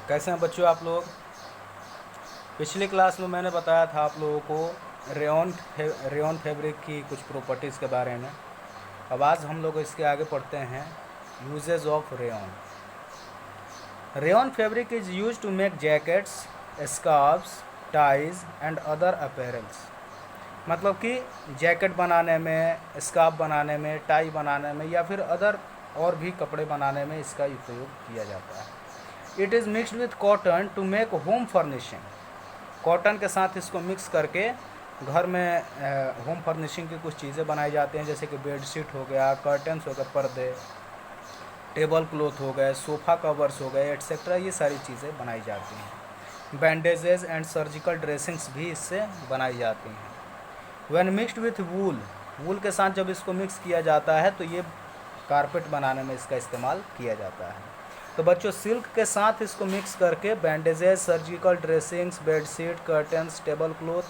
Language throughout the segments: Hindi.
कैसे हैं बच्चों आप लोग। पिछली क्लास में मैंने बताया था आप लोगों को रेयॉन फैब्रिक की कुछ प्रॉपर्टीज़ के बारे में। अब आज हम लोग इसके आगे पढ़ते हैं uses of rayon. Rayon fabric is use to make jackets, scarfs, ties and other apparels. मतलब कि जैकेट बनाने में, स्कार्फ बनाने में, टाई बनाने में या फिर अदर और भी कपड़े बनाने में इसका उपयोग किया जाता है। It is mixed with cotton to make home furnishing. Cotton के साथ इसको मिक्स करके घर में होम फर्निशिंग की कुछ चीज़ें बनाई जाती हैं, जैसे कि बेडशीट हो गया, कर्टन्स हो गए, पर्दे, टेबल क्लॉथ हो गए, सोफ़ा कवर्स हो गए, एट्सेट्रा। ये सारी चीज़ें बनाई जाती हैं। बैंडेजेस एंड सर्जिकल ड्रेसिंग्स भी इससे बनाई जाती हैं। व्हेन मिक्सड विथ वूल, वूल के साथ जब इसको मिक्स किया जाता है तो ये कारपेट बनाने में इसका इस्तेमाल किया जाता है। तो बच्चों, सिल्क के साथ इसको मिक्स करके bandages, surgical dressings, bedsheet, curtains, table cloth,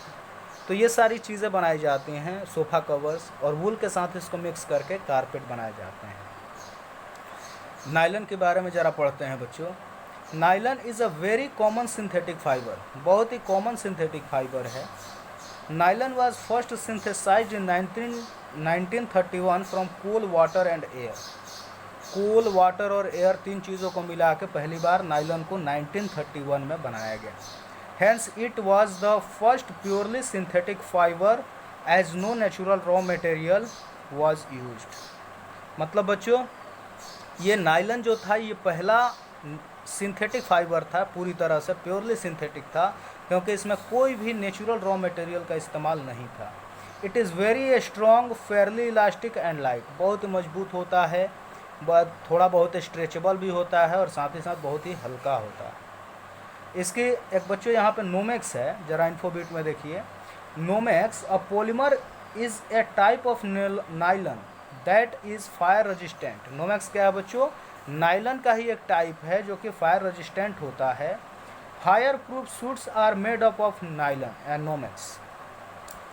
तो ये सारी चीज़ें बनाई जाती हैं, सोफ़ा कवर्स। और वूल के साथ इसको मिक्स करके कारपेट बनाए जाते हैं। नायलन के बारे में ज़रा पढ़ते हैं बच्चों। Nylon is a very common synthetic fibre, बहुत ही कॉमन सिंथेटिक फाइबर है। Nylon was first synthesized in 1931 from coal, water and air। Coal, water और एयर, तीन चीज़ों को मिला के पहली बार नायलन को 1931 में बनाया गया। Hence it was the first purely synthetic fiber as no natural raw material was used। मतलब बच्चों, ये नायलन जो था ये पहला सिंथेटिक फाइबर था, पूरी तरह से प्योरली सिंथेटिक था, क्योंकि इसमें कोई भी नेचुरल रॉ मटेरियल का इस्तेमाल नहीं था। It is very strong, Fairlie elastic and light, बहुत ही मजबूत होता है, थोड़ा बहुत स्ट्रेचेबल भी होता है और साथ ही साथ बहुत ही हल्का होता है। इसकी एक बच्चों यहाँ पे नोमेक्स है, जरा इन्फोबिट में देखिए। Nomex a polymer is a type of nylon that is fire resistant. Nomex क्या है बच्चों? नाइलन का ही एक टाइप है जो कि फायर रेजिस्टेंट होता है। Fireproof suits are made up of nylon and Nomex.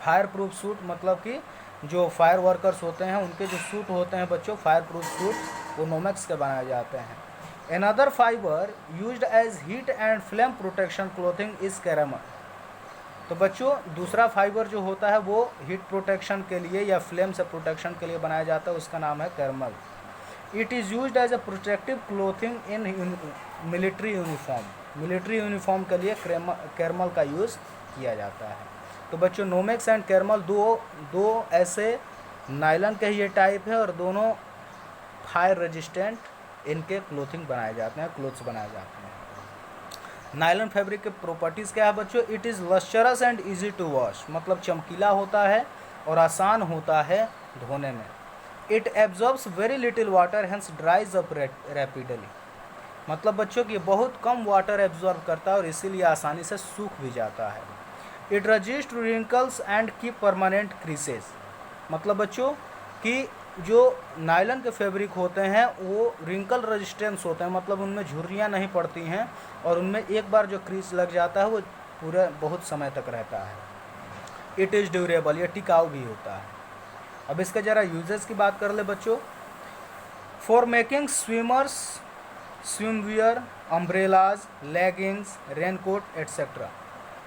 Fireproof suit मतलब कि जो फायर वर्कर्स होते हैं उनके जो सूट होते हैं बच्चों, फायर प्रूफ सूट, वो नोमेक्स के बनाए जाते हैं। Another fibre used as heat and flame protection clothing is caramel. तो बच्चों, दूसरा फाइबर जो होता है वो हीट प्रोटेक्शन के लिए या फ्लेम से प्रोटेक्शन के लिए बनाया जाता है, उसका नाम है caramel. It is used as a protective clothing in military uniform. Military uniform के लिए कैरमल का यूज़ किया जाता है। तो बच्चों, नोमेक्स एंड कैरमल दो ऐसे नायलन के ही ये टाइप है और दोनों फायर रेजिस्टेंट इनके क्लोथिंग बनाए जाते हैं, क्लोथ्स बनाए जाते हैं। नायलन फैब्रिक के प्रॉपर्टीज़ क्या है बच्चों? It is lustrous and easy to wash, मतलब चमकीला होता है और आसान होता है धोने में। It absorbs very little water, hence dries up rapidly. मतलब बच्चों कि बहुत कम वाटर एब्जॉर्ब करता है और इसीलिए आसानी से सूख भी जाता है। It resist wrinkles and keep permanent creases. मतलब बच्चों कि जो नायलन के फैब्रिक होते हैं वो रिंकल रेजिस्टेंस होते हैं, मतलब उनमें झुर्रियाँ नहीं पड़ती हैं और उनमें एक बार जो क्रीज लग जाता है वो पूरे बहुत समय तक रहता है। इट इज़ ड्यूरेबल, ये टिकाऊ भी होता है। अब इसका ज़रा यूजेस की बात कर ले बच्चों। For making swimmers, swimwear, umbrellas, leggings, raincoat etcetera.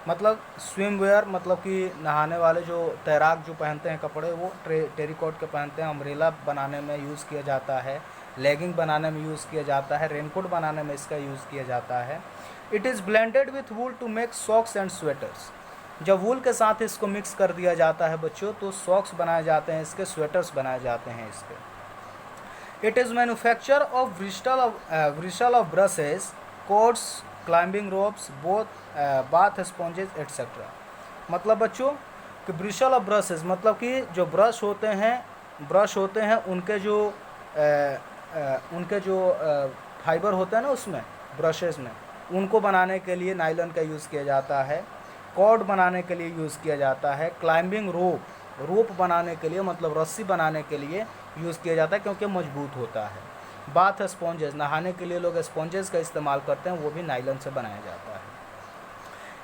मतलब स्विमवेयर मतलब कि नहाने वाले जो तैराक जो पहनते हैं कपड़े, वो टेरिकॉट के पहनते हैं। अम्ब्रेला बनाने में यूज़ किया जाता है, लेगिंग बनाने में यूज़ किया जाता है, रेनकोट बनाने में इसका यूज़ किया जाता है। It is blended with wool to make socks and sweaters. जब वूल के साथ इसको मिक्स कर दिया जाता है बच्चों तो सॉक्स बनाए जाते हैं इसके, स्वेटर्स बनाए जाते हैं इसके। It is manufacture of Bristol of brushes, quotes, climbing ropes, both bath sponges etcetera. मतलब बच्चों कि ब्रिस्टल ऑफ ब्रशेस मतलब कि जो ब्रश होते हैं उनके जो फाइबर होते हैं ना उसमें, ब्रशेस में, उनको बनाने के लिए नायलन का यूज़ किया जाता है। कॉर्ड बनाने के लिए यूज़ किया जाता है। क्लाइंबिंग रोप बनाने के लिए, मतलब रस्सी बनाने के लिए यूज़ किया जाता है क्योंकि मजबूत होता है। बाथ स्पॉन्जेस, नहाने के लिए लोग स्पॉन्जेस का इस्तेमाल करते हैं, वो भी नायलन से बनाया जाता है।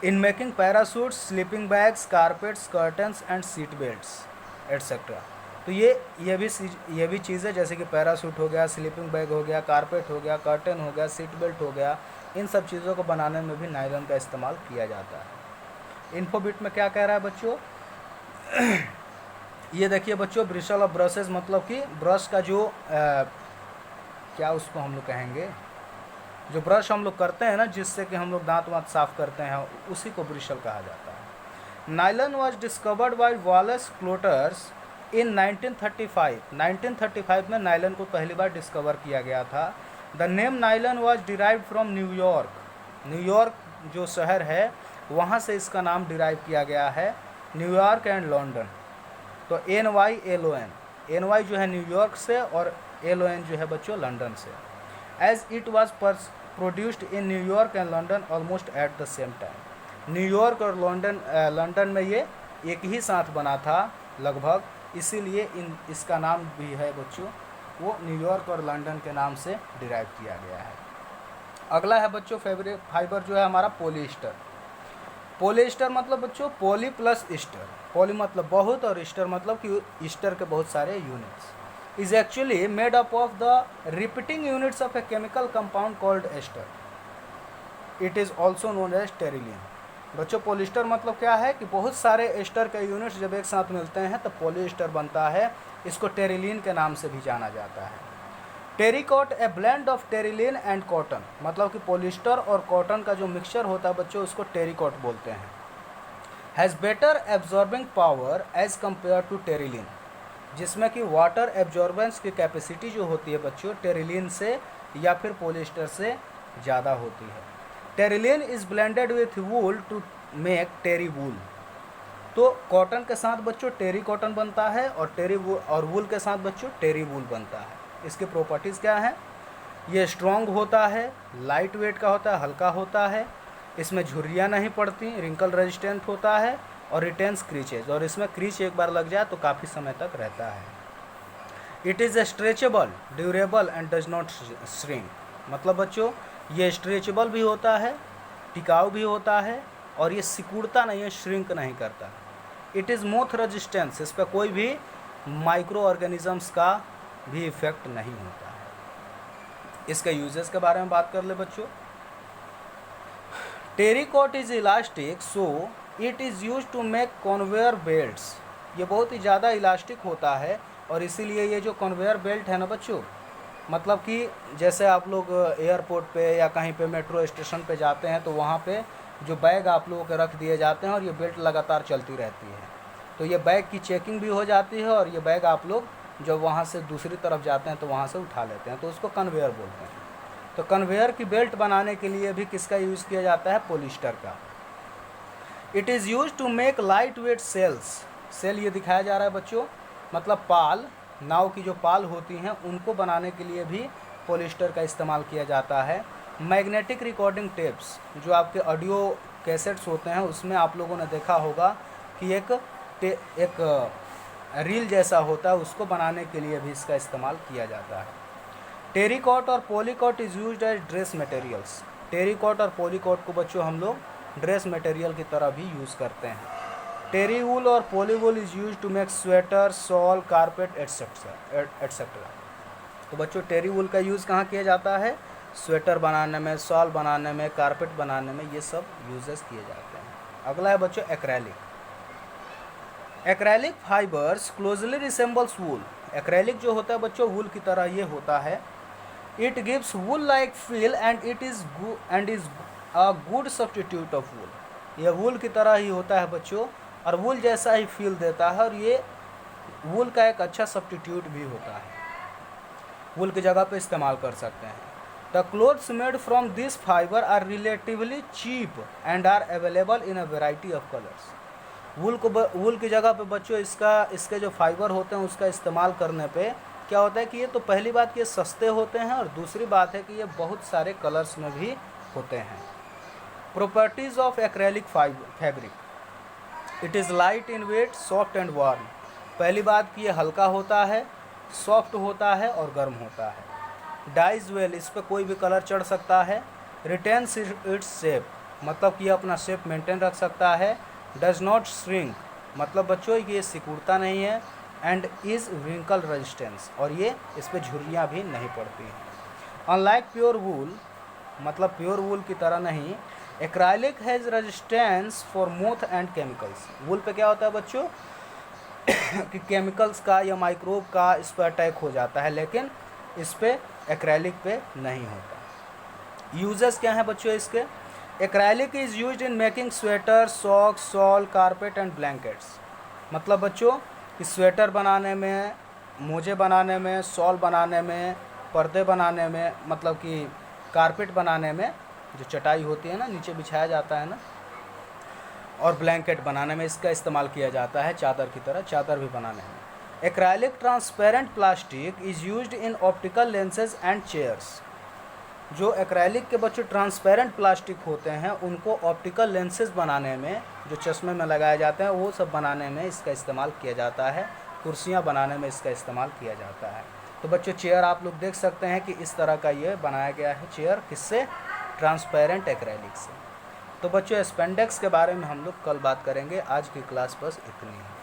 In making parachutes, sleeping bags, carpets, curtains and seat belts etcetera. तो ये भी चीज़ें जैसे कि पैरासूट हो गया, स्लीपिंग बैग हो गया, कारपेट हो गया, कर्टन हो गया, सीट बेल्ट हो गया, इन सब चीज़ों को बनाने में भी नायलॉन का इस्तेमाल किया जाता है। इन्फोबिट में क्या कह रहा है बच्चों, ये देखिए बच्चों, ब्रिशल ऑफ ब्रशेस मतलब कि ब्रश का जो क्या उसको हम लोग कहेंगे, जो ब्रश हम लोग करते हैं ना जिससे कि हम लोग दांत वाँत साफ करते हैं, उसी को ब्रिशल कहा जाता है। Nylon was discovered by Wallace Carothers in 1935। 1935 में नायलॉन को पहली बार डिस्कवर किया गया था। The name nylon was derived from New York. New York जो शहर है वहाँ से इसका नाम डिराइव किया गया है, न्यूयॉर्क एंड लंदन। तो NYLON, NY जो है न्यूयॉर्क से और LON जो है बच्चों लंदन से। As it was produced in New York and London almost at the same time. New York और लंदन में ये एक ही साथ बना था लगभग, इसीलिए इसका नाम भी है बच्चों वो न्यूयॉर्क और लंदन के नाम से डिराइव किया गया है। अगला है बच्चों फैब्रिक फाइबर जो है हमारा पॉलिएस्टर। पॉलिएस्टर मतलब बच्चों पॉली प्लस ईस्टर, पॉली मतलब बहुत और ईस्टर मतलब कि ईस्टर के बहुत सारे units. Is actually made up of the repeating units of a chemical compound called ester. It is also known as Terylene. बच्चों पॉलिएस्टर मतलब क्या है कि बहुत सारे एस्टर के यूनिट्स जब एक साथ मिलते हैं तो पॉलिएस्टर बनता है। इसको टेरिलिन के नाम से भी जाना जाता है। Terricot a blend of terylene and cotton, मतलब कि पॉलिएस्टर और कॉटन का जो मिक्सचर होता है बच्चों उसको टेरिकॉट बोलते हैं। Has better absorbing power as compared to Terylene, जिसमें कि वाटर एब्जॉर्बेंस की कैपेसिटी जो होती है बच्चों टेरिलिन से या फिर पॉलिएस्टर से ज़्यादा होती है। Terylene is blended with wool to make terry wool. तो कॉटन के साथ बच्चों टेरी कॉटन बनता है और वूल के साथ बच्चों टेरी वूल बनता है। इसके प्रॉपर्टीज़ क्या है, ये स्ट्रॉन्ग होता है, लाइट वेट का होता है, हल्का होता है, इसमें झुर्रियाँ नहीं पड़ती, रिंकल रेजिस्टेंट होता है और रिटेंस क्रीचेज, और इसमें क्रीच एक बार लग जाए तो काफ़ी समय तक रहता है। It is stretchable, durable and does not shrink, मतलब बच्चों ये स्ट्रेचेबल भी होता है, टिकाऊ भी होता है और ये सिकुड़ता नहीं है, श्रिंक नहीं करता। इट इज़ मोथ रेजिस्टेंस, इस पर कोई भी माइक्रो ऑर्गेनिजम्स का भी इफेक्ट नहीं होता है। इसके यूजेस के बारे में बात कर ले बच्चों। Terrycot is elastic so it is use to make conveyor belts. ये बहुत ही ज़्यादा इलास्टिक होता है और इसीलिए ये जो कन्वेयर बेल्ट है ना बच्चों, मतलब कि जैसे आप लोग एयरपोर्ट पे या कहीं पे मेट्रो स्टेशन पे जाते हैं तो वहाँ पे जो बैग आप लोगों के रख दिए जाते हैं और ये बेल्ट लगातार चलती रहती है, तो ये बैग की चेकिंग भी हो जाती है और ये बैग आप लोग जब वहाँ से दूसरी तरफ जाते हैं तो वहाँ से उठा लेते हैं, तो उसको कन्वेयर बोलते हैं। तो कन्वेयर की बेल्ट बनाने के लिए भी किसका यूज़ किया जाता है, पॉलिएस्टर का। It is use to make lightweight sails. Sail ये दिखाया जा रहा है बच्चों, मतलब पाल, नाव की जो पाल होती हैं उनको बनाने के लिए भी पॉलिएस्टर का इस्तेमाल किया जाता है। मैग्नेटिक रिकॉर्डिंग टेप्स, जो आपके ऑडियो कैसेट्स होते हैं उसमें आप लोगों ने देखा होगा कि एक रील जैसा होता है, उसको बनाने के लिए भी इसका इस्तेमाल किया जाता है। टेरिकॉट और polycot is used as dress materials. Terricot और पॉलीकॉट को बच्चों हम लोग ड्रेस मटेरियल की तरह भी यूज़ करते हैं। टेरी वूल और poly wool is use to make sweater, shawl, carpet etcetera. तो बच्चों टेरी वूल का यूज़ कहाँ किया जाता है, स्वेटर बनाने में, शॉल बनाने में, कारपेट बनाने में, ये सब यूजेस किए जाते हैं। अगला है बच्चों acrylic. Acrylic fibres closely resembles wool. Acrylic जो होता है बच्चों वूल की तरह ये होता है। It gives wool like feel and is a good substitute of wool. यह वूल की तरह ही होता है बच्चों और वूल जैसा ही फील देता है और ये वूल का एक अच्छा सब्स्टिट्यूट भी होता है, वूल की जगह पे इस्तेमाल कर सकते हैं। The clothes made from this fibre are relatively cheap and are available in a variety of colours. Wool की जगह पे बच्चों इसके जो फाइबर होते हैं उसका इस्तेमाल करने पे क्या होता है कि ये तो पहली बात कि ये सस्ते होते हैं और दूसरी बात है कि ये बहुत सारे कलर्स में भी होते हैं। Properties of acrylic fabric, it is light in weight, soft and warm. पहली बात कि ये हल्का होता है, सॉफ्ट होता है और गर्म होता है। डाइज वेल, इस पर कोई भी कलर चढ़ सकता है। रिटेन्स इट्स शेप, मतलब कि ये अपना शेप मेंटेन रख सकता है। डज नॉट श्रिंक, मतलब बच्चों ये सिकुड़ता नहीं है। एंड इज़ विंकल रेजिस्टेंस, और ये इस पर झुर्रियाँ भी नहीं पड़ती हैं। अनलाइक प्योर वूल, मतलब प्योर वूल की तरह नहीं। Acrylic has resistance for moth and chemicals. Wool पे क्या होता है बच्चों कि केमिकल्स का या माइक्रोब का इस पर अटैक हो जाता है, लेकिन इस पे एक्राइलिक पे नहीं होता। यूजेस क्या हैं बच्चों इसके? Acrylic is used in making sweater, socks, shawl, carpet and blankets. मतलब बच्चों कि स्वेटर बनाने में, मोजे बनाने में, शॉल बनाने में, पर्दे बनाने में, मतलब कि कारपेट बनाने में, जो चटाई होती है ना, नीचे बिछाया जाता है ना, और ब्लैंकेट बनाने में इसका इस्तेमाल किया जाता है, चादर की तरह, चादर भी बनाने में। Acrylic transparent plastic is used in optical lenses and chairs. जो एक्राइलिक के बच्चों ट्रांसपेरेंट प्लास्टिक होते हैं, उनको ऑप्टिकल लेंसेज बनाने में, जो चश्मे में लगाए जाते हैं, वो सब बनाने में इसका इस्तेमाल किया जाता है। कुर्सियाँ बनाने में इसका इस्तेमाल किया जाता है। तो बच्चों चेयर आप लोग देख सकते हैं कि इस तरह का ये बनाया गया है चेयर, किससे? ट्रांसपेरेंट एक्रेलिक से। तो बच्चों स्पेंडेक्स के बारे में हम लोग कल बात करेंगे। आज की क्लास बस इतनी है।